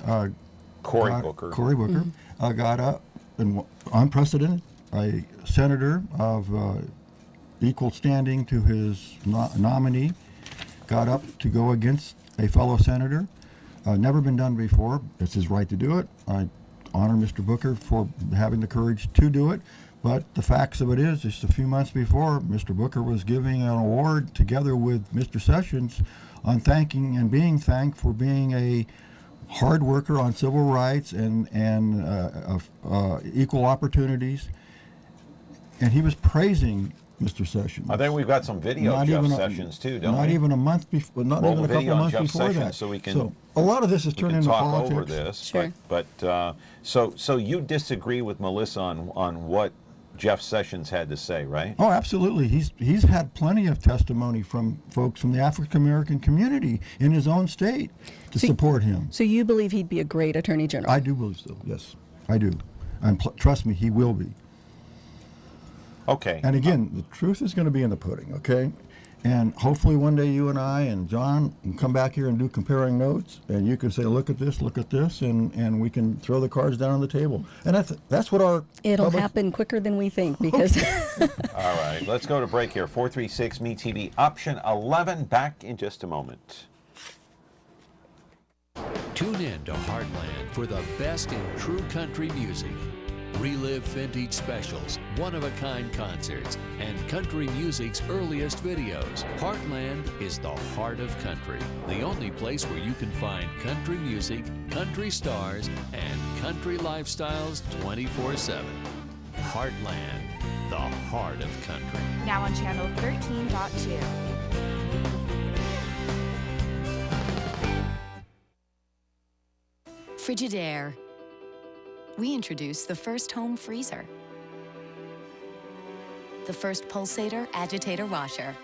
Cory Booker, got up and unprecedented, a senator of equal standing to his nominee, got up to go against a fellow senator. Never been done before. It's his right to do it. I honor Mr. Booker for having the courage to do it. But the facts of it is, just a few months before, Mr. Booker was giving an award together with Mr. Sessions on thanking and being thanked for being a hard worker on civil rights and equal opportunities. And he was praising Mr. Sessions. I think we've got some video of Jeff Sessions too, don't we? Not even a month before, not Roll even a the video couple on months Jeff before Sessions that. so we can. So a lot of this is turned into talk politics. over this, Sure. so you disagree with Melissa on what Jeff Sessions had to say, right? Oh, absolutely. He's had plenty of testimony from folks from the African American community in his own state to support him. So you believe he'd be a great attorney general? I do believe so. Yes, I do, and trust me, he will be. Okay. And again, the truth is going to be in the pudding, okay? And hopefully one day you and I and John can come back here and do comparing notes, and you can say, look at this, and we can throw the cards down on the table. And that's what our... It'll happen quicker than we think because... All right, let's go to break here. 436 MeTV, option 11, back in just a moment. Tune in to Heartland for the best in true country music. Relive vintage specials, one-of-a-kind concerts, and country music's earliest videos. Heartland is the heart of country, the only place where you can find country music, country stars, and country lifestyles 24/7. Heartland, the heart of country. Now on channel 13.2. Frigidaire. We introduced the first home freezer, the first pulsator agitator washer,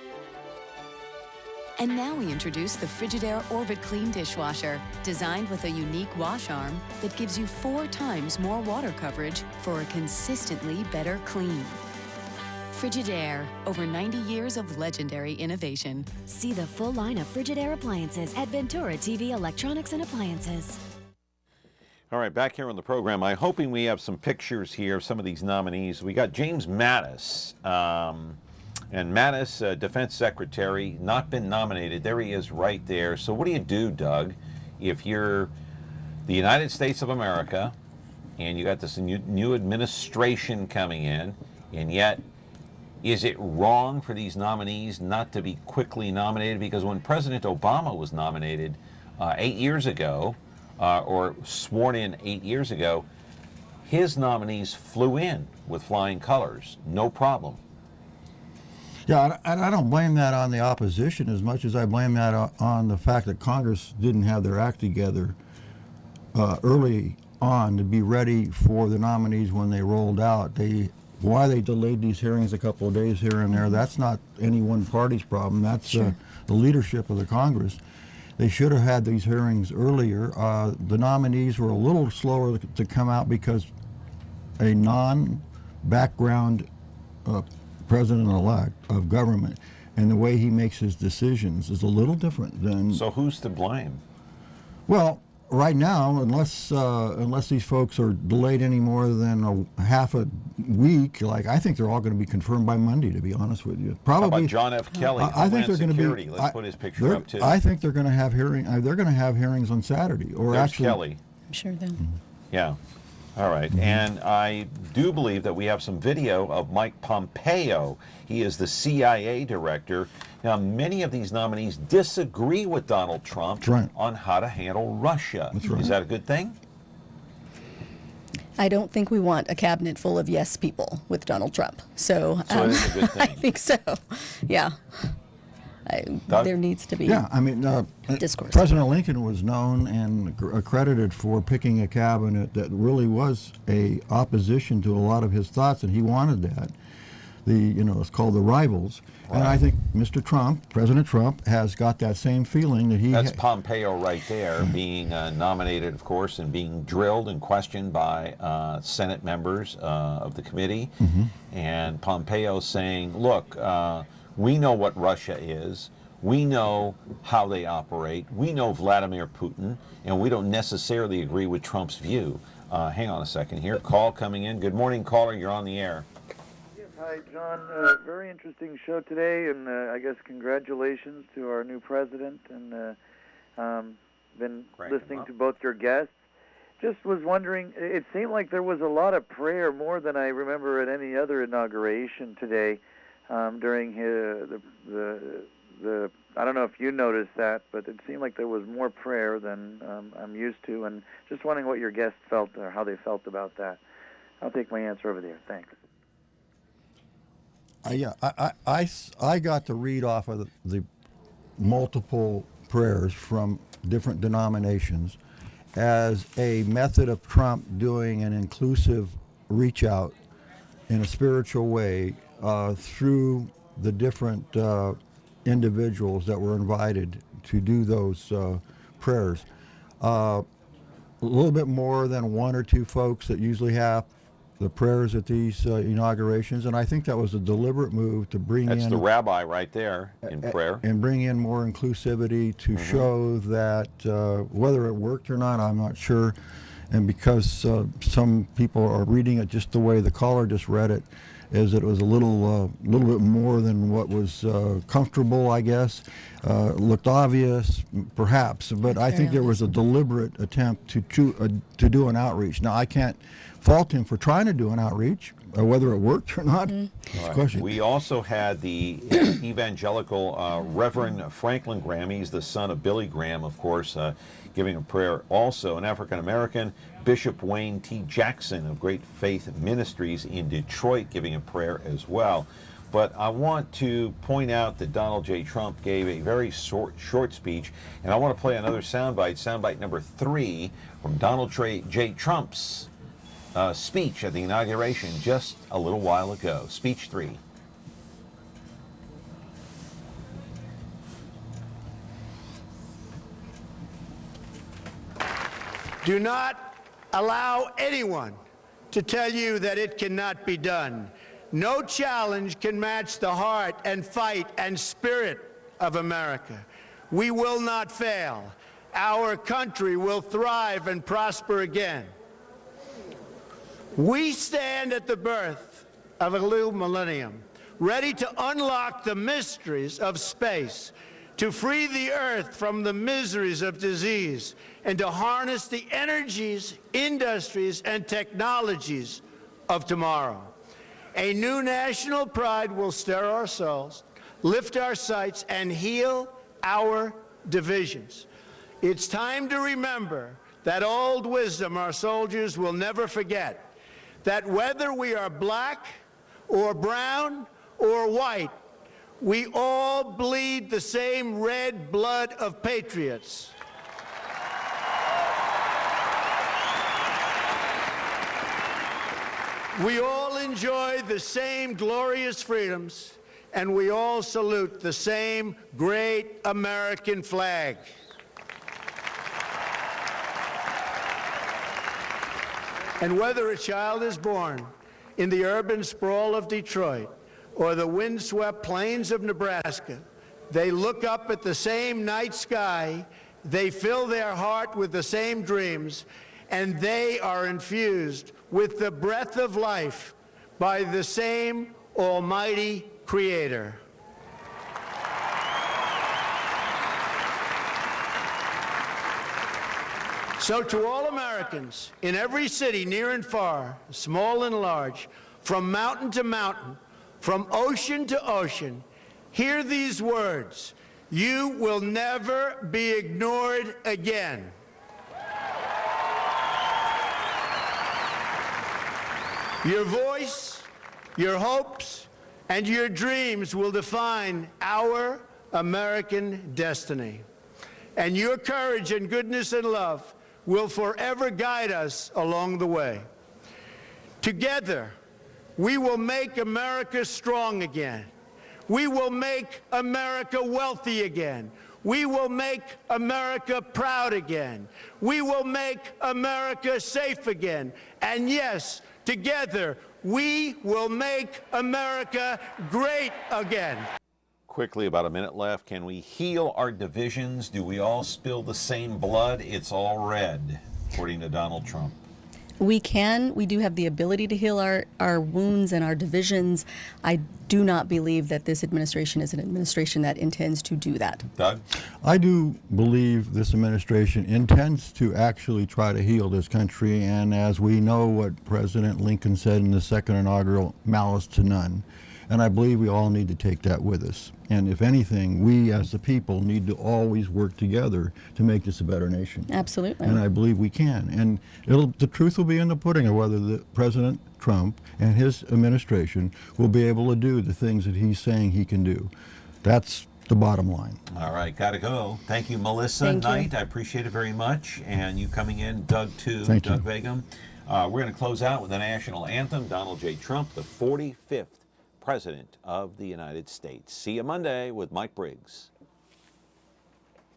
and now we introduce the Frigidaire Orbit Clean dishwasher, designed with a unique wash arm that gives you 4 times more water coverage for a consistently better clean. Frigidaire, over 90 years of legendary innovation. See the full line of Frigidaire appliances at Ventura TV Electronics and Appliances. All right, back here on the program, I'm hoping we have some pictures here of some of these nominees. We got James Mattis, and Mattis, Defense Secretary, not been nominated. There he is right there. So what do you do, Doug, if you're the United States of America and you got this new administration coming in, and yet is it wrong for these nominees not to be quickly nominated? Because when President Obama was nominated 8 years ago, or sworn in 8 years ago, his nominees flew in with flying colors, no problem. Yeah, and I don't blame that on the opposition as much as I blame that on the fact that Congress didn't have their act together early on to be ready for the nominees when they rolled out. Why they delayed these hearings a couple of days here and there, that's not any one party's problem. That's the leadership of the Congress. They should have had these hearings earlier. The nominees were a little slower to come out because a non-background president-elect of government and the way he makes his decisions is a little different than... So who's to blame? Well, right now, unless these folks are delayed any more than half a week, I think they're all going to be confirmed by Monday, to be honest with you. Probably. How about John F. Kelly? I think they're going to be. Let's put his picture up too. I think they're going to have they're going to have hearings on Saturday, or There's actually. Kelly. I'm sure then. Yeah. All right. And I do believe that we have some video of Mike Pompeo. He is the CIA director. Now, many of these nominees disagree with Donald Trump on how to handle Russia. That's right. Is that a good thing? I don't think we want a cabinet full of yes people with Donald Trump. So, it's a good thing. I think so. Yeah. There needs to be discourse. President Lincoln was known and accredited for picking a cabinet that really was a opposition to a lot of his thoughts, and he wanted that. It's called the rivals. Right. And I think Mr. Trump, President Trump, has got that same feeling that he... That's Pompeo right there, being nominated, of course, and being drilled and questioned by Senate members of the committee. And Pompeo saying, look, we know what Russia is. We know how they operate. We know Vladimir Putin, and we don't necessarily agree with Trump's view. Hang on a second here. Call coming in. Good morning, caller. You're on the air. Hi, John. Very interesting show today, and I guess congratulations to our new president. And been listening to both your guests. Just was wondering, it seemed like there was a lot of prayer, more than I remember at any other inauguration today. During the I don't know if you noticed that, but it seemed like there was more prayer than I'm used to, and just wondering what your guests felt or how they felt about that. I'll take my answer over there. Thanks. I got to read off of the multiple prayers from different denominations as a method of Trump doing an inclusive reach out in a spiritual way through the different individuals that were invited to do those prayers. A little bit more than one or two folks that usually have the prayers at these inaugurations, and I think that was a deliberate move to bring in... That's the rabbi right there in prayer. And bring in more inclusivity to show that whether it worked or not, I'm not sure. And because some people are reading it just the way the caller just read it, is it was a little bit more than what was comfortable, I guess. Looked obvious, perhaps, but I think there was a deliberate attempt to do an outreach. Now, I can't fault him for trying to do an outreach, whether it worked or not. Question. We also had the evangelical Reverend Franklin Graham. He's the son of Billy Graham, of course, giving a prayer. Also, an African-American, Bishop Wayne T. Jackson of Great Faith Ministries in Detroit, giving a prayer as well. But I want to point out that Donald J. Trump gave a very short speech, and I want to play another soundbite number 3 from Donald J. Trump's speech at the inauguration just a little while ago. Speech 3. Do not allow anyone to tell you that it cannot be done. No challenge can match the heart and fight and spirit of America. We will not fail. Our country will thrive and prosper again. We stand at the birth of a new millennium, ready to unlock the mysteries of space, to free the earth from the miseries of disease, and to harness the energies, industries, and technologies of tomorrow. A new national pride will stir our souls, lift our sights, and heal our divisions. It's time to remember that old wisdom our soldiers will never forget, that whether we are black or brown or white, we all bleed the same red blood of patriots. We all enjoy the same glorious freedoms, and we all salute the same great American flag. And whether a child is born in the urban sprawl of Detroit or the windswept plains of Nebraska, they look up at the same night sky, they fill their heart with the same dreams, and they are infused with the breath of life by the same almighty Creator. So to all Americans, in every city, near and far, small and large, from mountain to mountain, from ocean to ocean, hear these words: you will never be ignored again. Your voice, your hopes, and your dreams will define our American destiny. And your courage and goodness and love will forever guide us along the way. Together, we will make America strong again. We will make America wealthy again. We will make America proud again. We will make America safe again. And yes, together, we will make America great again. Quickly, about a minute left. Can we heal our divisions? Do we all spill the same blood? It's all red, according to Donald Trump. We can. We do have the ability to heal our wounds and our divisions. I do not believe that this administration is an administration that intends to do that. Doug? I do believe this administration intends to actually try to heal this country, and as we know what President Lincoln said in the second inaugural, malice to none. And I believe we all need to take that with us. And if anything, we as the people need to always work together to make this a better nation. Absolutely. And I believe we can. And the truth will be in the pudding of whether President Trump and his administration will be able to do the things that he's saying he can do. That's the bottom line. All right, gotta go. Thank you, Melissa Knight. I appreciate it very much. And you coming in, Doug, too. Thank Doug you. Vagim. We're going to close out with the national anthem. Donald J. Trump, the 45th President of the United States. See you Monday with Mike Briggs.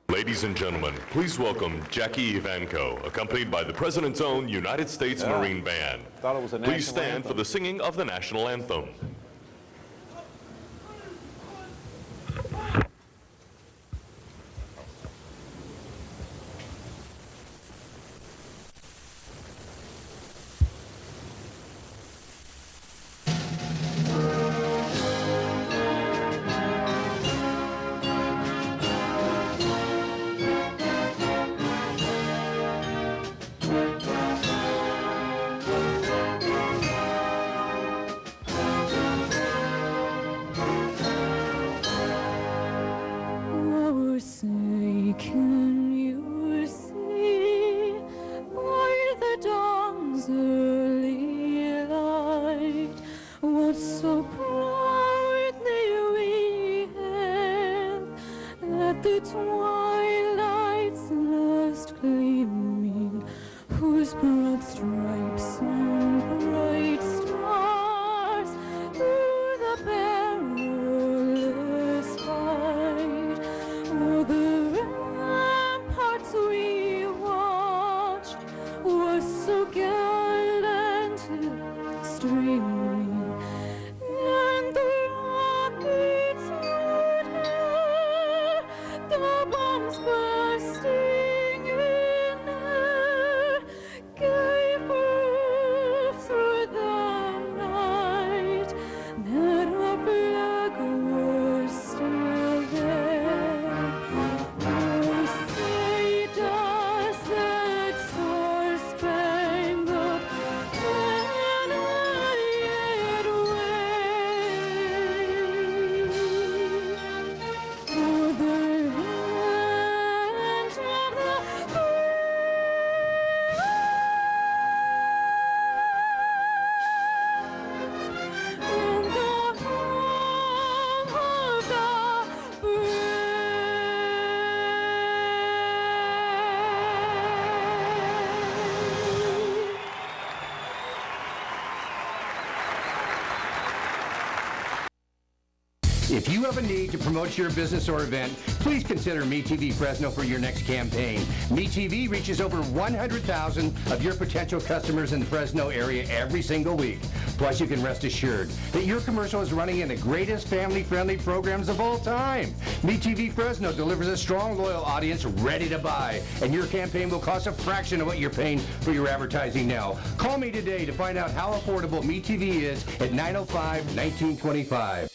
Ladies and gentlemen, please welcome Jackie Ivanko, accompanied by the President's own United States Marine Band. Thought it was a Please national stand anthem. for the singing of the national anthem. Oh, say, can you see by the dawn's early light what so proudly we hailed at the twilight's last gleaming, whose broad stripes and bright stars through the perilous fight, oh, the ramparts we watched were so gallantly streaming, and the rockets would hear the bombs bursting in air, gave birth through the night that our flag was still there. Oh, say does that star-spangled banner yet wave o'er the land of the and the home of the brave. If you have a need to promote your business or event, please consider MeTV Fresno for your next campaign. MeTV reaches over 100,000 of your potential customers in the Fresno area every single week. Plus, you can rest assured that your commercial is running in the greatest family-friendly programs of all time. MeTV Fresno delivers a strong, loyal audience ready to buy, and your campaign will cost a fraction of what you're paying for your advertising now. Call me today to find out how affordable MeTV is at 905-1925.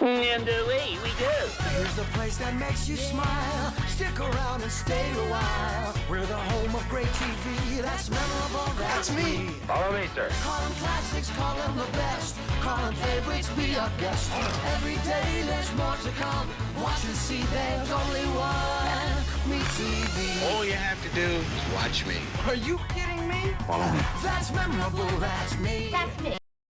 And away we go. Here's the place that makes you smile. Stick around and stay a while. We're the home of great TV. That's memorable. That's me. Follow me, sir. Call them classics, call them the best. Call them favorites, be our guest. Every day there's more to come. Watch and see, there's only one. MeTV. Oh, yeah. you have to do is watch me. Are you kidding me? Follow me. That's memorable, that's me. That's me.